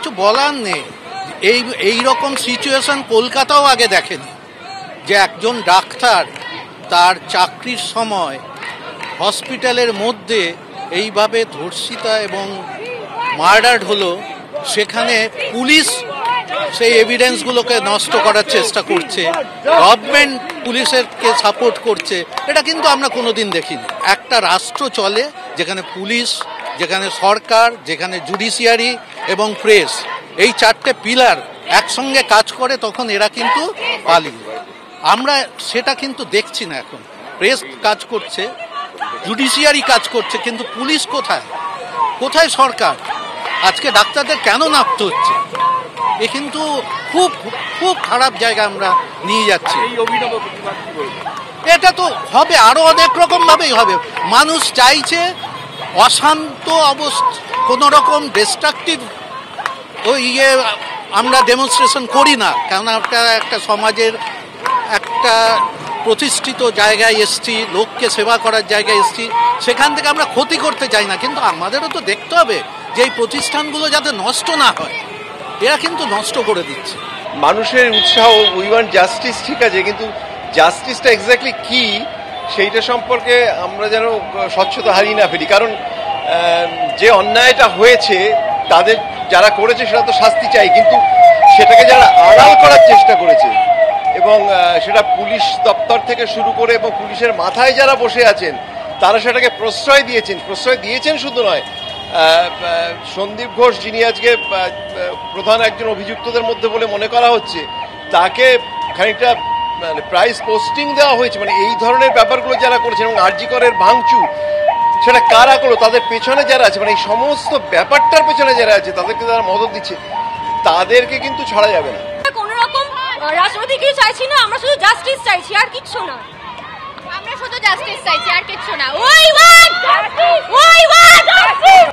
কিছু বলার নেই। এই রকম সিচুয়েশন কলকাতাও আগে দেখেনি, যে একজন ডাক্তার তার চাকরির সময় হসপিটালের মধ্যে এইভাবে ধর্ষিতা এবং মার্ডার হলো, সেখানে পুলিশ সেই এভিডেন্সগুলোকে নষ্ট করার চেষ্টা করছে, গভর্নমেন্ট পুলিশেরকে সাপোর্ট করছে। এটা কিন্তু আমরা কোনোদিন দেখিনি। একটা রাষ্ট্র চলে যেখানে পুলিশ, যেখানে সরকার, যেখানে জুডিশিয়ারি এবং প্রেস, এই চারটে পিলার একসঙ্গে কাজ করে, তখন এরা কিন্তু পালিয়ে। আমরা সেটা কিন্তু দেখছি না এখন। প্রেস কাজ করছে, জুডিশিয়ারি কাজ করছে, কিন্তু পুলিশ কোথায়? কোথায় সরকার? আজকে ডাক্তারদের কেন নাপতে হচ্ছে? এ কিন্তু খুব খুব খারাপ জায়গা আমরা নিয়ে যাচ্ছি। এটা তো হবে, আরো অনেক রকম ভাবেই হবে। মানুষ চাইছে অশান্ত অবস্থা, কোনো রকম ডিস্ট্রাকটিভ আমরা ডেমনস্ট্রেশন করি না, কারণ একটা সমাজের একটা প্রতিষ্ঠিত জায়গায় এসছি, লোককে সেবা করার জায়গায় এসছি, সেখান থেকে আমরা ক্ষতি করতে চাই না। কিন্তু আমাদেরও তো দেখতে হবে যে এই প্রতিষ্ঠানগুলো যাতে নষ্ট না হয়। এরা কিন্তু নষ্ট করে দিচ্ছে। মানুষের উৎসাহ, উই ওয়ান্ট জাস্টিস, ঠিক আছে, কিন্তু জাস্টিসটা এক্স্যাক্টলি কি সেইটা সম্পর্কে আমরা যেন স্বচ্ছতা হারিয়ে না ফেলি। কারণ যে অন্যায়টা হয়েছে, তাদের যারা করেছে সেটা তো শাস্তি চাই, কিন্তু সেটাকে যারা আড়াল করার চেষ্টা করেছে, এবং সেটা পুলিশ দপ্তর থেকে শুরু করে এবং পুলিশের মাথায় যারা বসে আছেন, তারা সেটাকে প্রশ্রয় দিয়েছেন শুধু নয়, সন্দীপ ঘোষ, যিনি আজকে প্রধান একজন অভিযুক্তদের মধ্যে বলে মনে করা হচ্ছে, তাকে খানিকটা প্রাইস পোস্টিং দেওয়া হয়েছে। মানে এই ধরনের ব্যাপারগুলো যারা করেছেন, এবং আরজি করের ভাঙচুর, সেটা কারা করলো, তাদের পেছনে যারা আছে, মানে এই সমস্ত ব্যাপারটার পেছনে যারা আছে, তাদেরকে যারা মদত দিচ্ছে, তাদেরকে কিন্তু ছাড়া যাবে না। কোনো রকম রাজনৈতিক কিছু চাইছি না, আমরা শুধু জাস্টিস চাইছি, আর কিচ্ছু না। আমরা শুধু জাস্টিস চাইছি, আর কিচ্ছু না। We want justice, we want justice,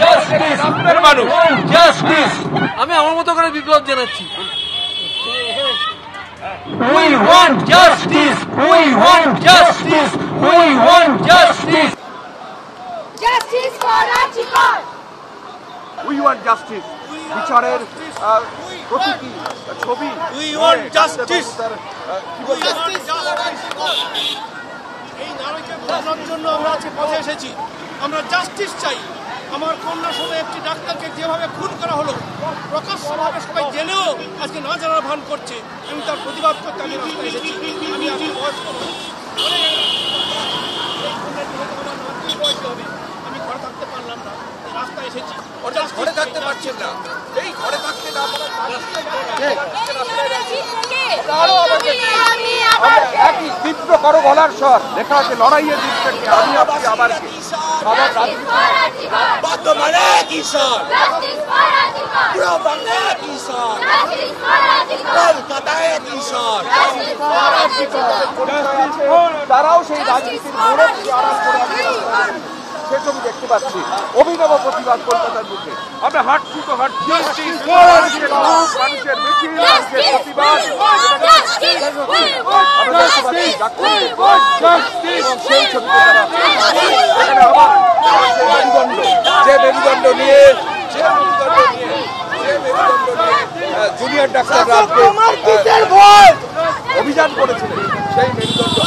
justice, আপনার মানুষ জাস্টিস। আমি আমার মতো করে বিপ্লব জানাচ্ছি। We want justice, we want justice, we want justice. Justice for Archikor. We want justice. বিচারের প্রতীকী ছবি। We want justice. এই নারীকে বাঁচানোর জন্য আমরা আজকে পথে এসেছি। আমরা জাস্টিস চাই। আমার কন্যা সহ একটি ডাক্তারকে যেভাবে খুন করা হলো, প্রকাশ্যভাবে সবাই জেনেও আজকে না জানার ভান করছে, আমি তার প্রতিবাদ করতে আমি রাস্তায় এসেছি। আমি আজকে বয়স্ক মানুষ, আমি ঘরে থাকতে পারলাম না, রাস্তায় এসেছি। ঘরে থাকতে পারছেন না, এই ঘরে থাকতে না একই তীব্র করো গলার স্বর লেখা আছে, লড়াইয়ের দিকটাকে আমি আপনি আবার বর্তমানে কিশোর, পুরো বাংলায় কিশোর, কলকাতায় কিশোর, তারাও সেই রাজনীতির মোড়ক আরাম করে সে ছবি দেখতে পাচ্ছি। অভিনব প্রতিবাদ কলকাতার বুকে। আমরা হাঁটছি তো হাঁটছি, মানুষের মিছিল, মানুষের প্রতিবাদ, সেই ছবিতে তারা যে মেরুদণ্ড নিয়ে জুনিয়র ডাক্তাররা অভিযান করেছিলেন, সেই মেরুদণ্ড